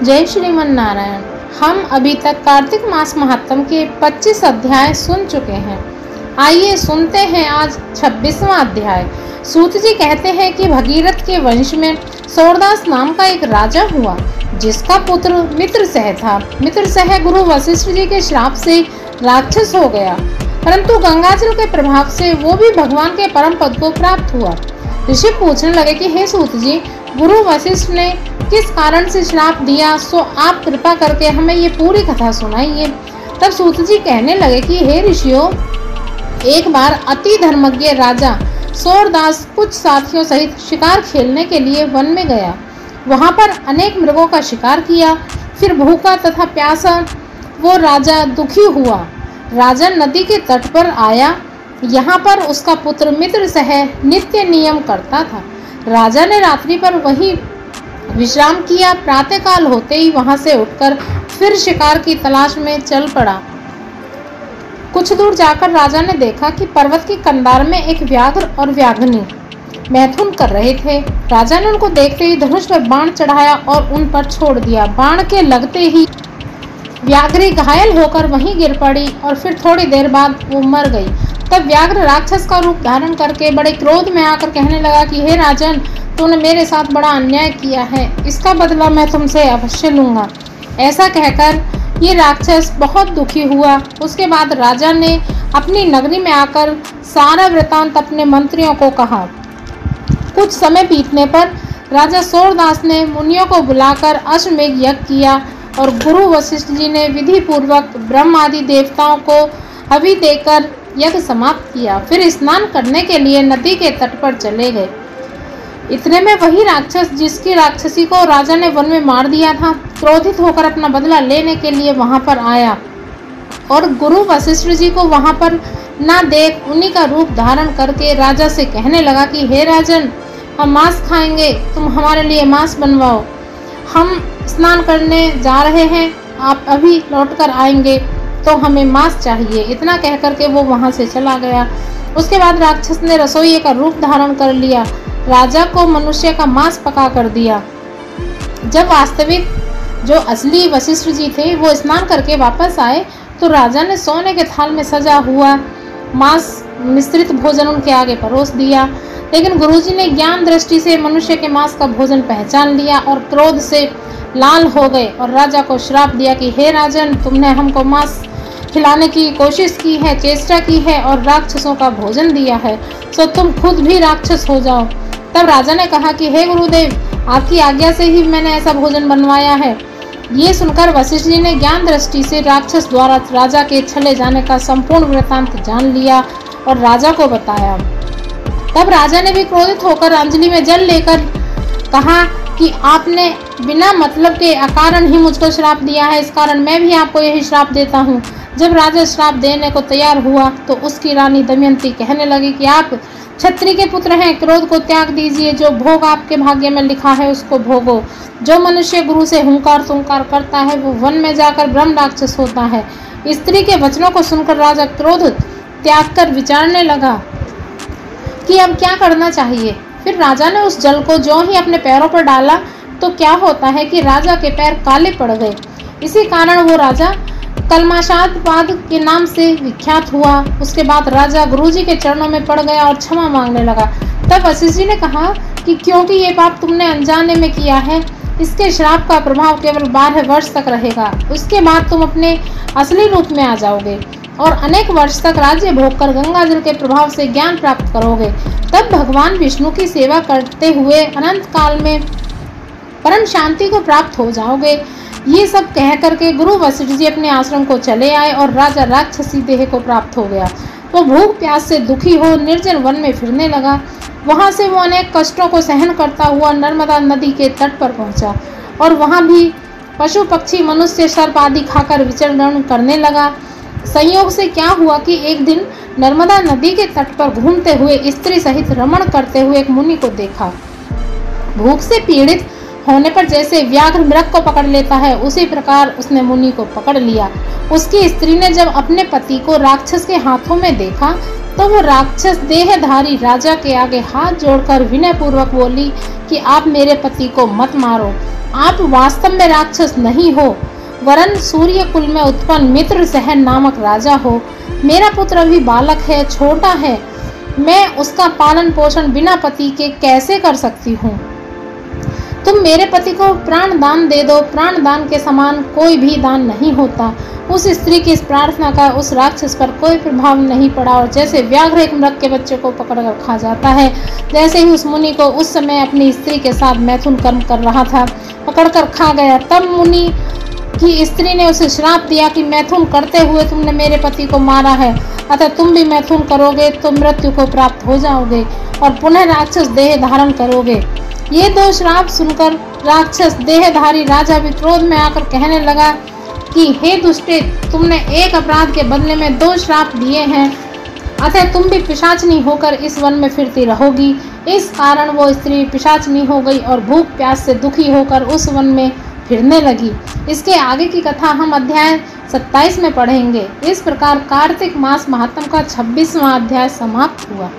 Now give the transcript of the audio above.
जय श्रीमन नारायण। हम अभी तक कार्तिक मास महात्म के 25 अध्याय सुन चुके हैं। आइए सुनते हैं आज 26वां अध्याय। सूत जी कहते हैं कि भगीरथ के वंश में सूरदास नाम का एक राजा हुआ, जिसका पुत्र मित्रसह था। मित्रसह गुरु वशिष्ठ जी के श्राप से राक्षस हो गया, परंतु गंगाजल के प्रभाव से वो भी भगवान के परम पद को प्राप्त हुआ। ऋषि पूछने लगे कि हे सूत जी, गुरु वशिष्ठ ने किस कारण से श्राप दिया, सो आप कृपा करके हमें ये पूरी कथा सुनाइए। तब सूत जी कहने लगे कि हे ऋषियों, एक बार अति धर्मज्ञ राजा सूरदास कुछ साथियों सहित शिकार खेलने के लिए वन में गया। वहां पर अनेक मृगों का शिकार किया। फिर भूखा तथा प्यासा वो राजा दुखी हुआ। राजा नदी के तट पर आया। यहाँ पर उसका पुत्र मित्रसह नित्य नियम करता था। राजा ने रात्रि पर वहीं विश्राम किया। प्रातःकाल होते ही वहां से उठकर फिर शिकार की तलाश में चल पड़ा। कुछ दूर जाकर राजा ने देखा कि पर्वत की कंधार में एक व्याघ्र और व्याघ्रनी मैथुन कर रहे थे। राजा ने उनको देखते ही धनुष पर बाण चढ़ाया और उन पर छोड़ दिया। बाण के लगते ही व्याघ्री घायल होकर वहीं गिर पड़ी और फिर थोड़ी देर बाद वो मर गई। तब व्याघ्र राक्षस का रूप धारण करके बड़े क्रोध में आकर कहने लगा कि हे राजन, तूने मेरे साथ बड़ा अन्याय किया है, इसका बदला मैं तुमसे अवश्य लूंगा। ऐसा कहकर ये राक्षस बहुत दुखी हुआ। उसके बाद राजा ने अपनी नगरी में आकर सारा वृतांत अपने मंत्रियों को कहा। कुछ समय बीतने पर राजा सूरदास ने मुनियों को बुलाकर अश्वमेध यज्ञ किया और गुरु वशिष्ठ जी ने विधि पूर्वक ब्रह्म आदि देवताओं को हवि देकर यज्ञ समाप्त किया। फिर स्नान करने के लिए नदी के तट पर चले गए। इतने में वही राक्षस, जिसकी राक्षसी को राजा ने वन में मार दिया था, क्रोधित होकर अपना बदला लेने के लिए वहां पर आया और गुरु वशिष्ठ जी को वहां पर ना देख उन्हीं का रूप धारण करके राजा से कहने लगा कि हे राजन, हम मांस खाएंगे, तुम हमारे लिए मांस बनवाओ। हम स्नान करने जा रहे हैं, आप अभी लौट कर आएंगे तो हमें मांस चाहिए। इतना कह करके वो वहां से चला गया। उसके बाद राक्षस ने रसोइये का रूप धारण कर लिया। राजा को मनुष्य का मांस पका कर दिया। जब वास्तविक जो असली वशिष्ठ जी थे वो स्नान करके वापस आए तो राजा ने सोने के थाल में सजा हुआ मांस मिश्रित भोजन उनके आगे परोस दिया। लेकिन गुरुजी ने ज्ञान दृष्टि से मनुष्य के मांस का भोजन पहचान लिया और क्रोध से लाल हो गए और राजा को श्राप दिया कि हे राजन, तुमने हमको मांस खिलाने की कोशिश की है, चेष्टा की है और राक्षसों का भोजन दिया है, सो तुम खुद भी राक्षस हो जाओ। तब राजा ने कहा कि हे गुरुदेव, आपकी आज्ञा से ही मैंने ऐसा भोजन बनवाया है। ये सुनकर वशिष्ठ जी ने ज्ञान दृष्टि से राक्षस द्वारा राजा के छले जाने का संपूर्ण वृतांत जान लिया और राजा को बताया। तब राजा ने भी क्रोधित होकर अंजलि में जल लेकर कहा कि आपने बिना मतलब के अकारण ही मुझको श्राप दिया है, इस कारण मैं भी आपको यही श्राप देता हूँ। जब राजा श्राप देने को तैयार हुआ तो उसकी रानी दमयंती कहने लगी कि आप क्षत्रिय के पुत्र हैं, क्रोध को त्याग दीजिए, जो भोग आपके भाग्य में लिखा है उसको भोगो। जो मनुष्य गुरु से हुंकार तुंकार करता है वो वन में जाकर ब्रह्म राक्षस होता है। स्त्री के वचनों को सुनकर राजा क्रोध त्याग कर विचारने लगा कि अब क्या करना चाहिए। फिर राजा ने उस जल को जो ही अपने पैरों पर डाला तो क्या होता है कि राजा के पैर काले पड़ गए। इसी कारण वो राजा कलमाशाद के नाम से विख्यात हुआ। उसके बाद राजा गुरुजी के चरणों में पड़ गया और क्षमा मांगने लगा। तब वशिष्ठ जी ने कहा कि क्योंकि ये पाप तुमने अनजाने में किया है, इसके श्राप का प्रभाव केवल 12 वर्ष तक रहेगा। उसके बाद तुम अपने असली रूप में आ जाओगे और अनेक वर्ष तक राज्य भोग कर गंगा जल के प्रभाव से ज्ञान प्राप्त करोगे। तब भगवान विष्णु की सेवा करते हुए अनंत काल में परम शांति को प्राप्त हो जाओगे। ये सब कह करके गुरु वशिष्ठ जी अपने आश्रम को चले आए और राजा राक्षसी देह को प्राप्त हो गया। वो भूख प्यास से दुखी हो निर्जन वन में फिरने लगा। वहां से वो अनेक कष्टों को सहन करता हुआ नर्मदा नदी के तट पर पहुंचा और वहां भी पशु पक्षी मनुष्य सर्प आदि खाकर विचरण करने लगा। संयोग से क्या हुआ कि एक दिन नर्मदा नदी के तट पर घूमते हुए स्त्री सहित रमण करते हुए एक मुनि को देखा। भूख से पीड़ित होने पर जैसे व्याघ्र मृग को पकड़ लेता है, उसी प्रकार उसने मुनि को पकड़ लिया। उसकी स्त्री ने जब अपने पति को राक्षस के हाथों में देखा तो वो राक्षस देहधारी राजा के आगे हाथ जोड़कर विनय पूर्वक बोली कि आप मेरे पति को मत मारो। आप वास्तव में राक्षस नहीं हो, वरन सूर्य कुल में उत्पन्न मित्रसेन नामक राजा हो। मेरा पुत्र अभी बालक है, छोटा है, मैं उसका पालन पोषण बिना पति के कैसे कर सकती हूँ। तुम मेरे पति को प्राण दान दे दो, प्राण दान के समान कोई भी दान नहीं होता। उस स्त्री की इस प्रार्थना का उस राक्षस पर कोई प्रभाव नहीं पड़ा और जैसे व्याघ्र एक मृग के बच्चे को पकड़कर खा जाता है, जैसे ही उस मुनि को उस समय अपनी स्त्री के साथ मैथुन कर्म कर रहा था पकड़कर खा गया, तब मुनि की स्त्री ने उसे श्राप दिया कि मैथुन करते हुए तुमने मेरे पति को मारा है, अतः तुम भी मैथुन करोगे तो मृत्यु को प्राप्त हो जाओगे और पुनः राक्षस देह धारण करोगे। ये दो श्राप सुनकर राक्षस देहधारी राजा भी क्रोध में आकर कहने लगा कि हे दुष्टे, तुमने एक अपराध के बदले में 2 श्राप दिए हैं, अतः तुम भी पिशाचनी होकर इस वन में फिरती रहोगी। इस कारण वो स्त्री पिशाचनी हो गई और भूख प्यास से दुखी होकर उस वन में फिरने लगी। इसके आगे की कथा हम अध्याय 27 में पढ़ेंगे। इस प्रकार कार्तिक मास महात्म का 26वां अध्याय समाप्त हुआ।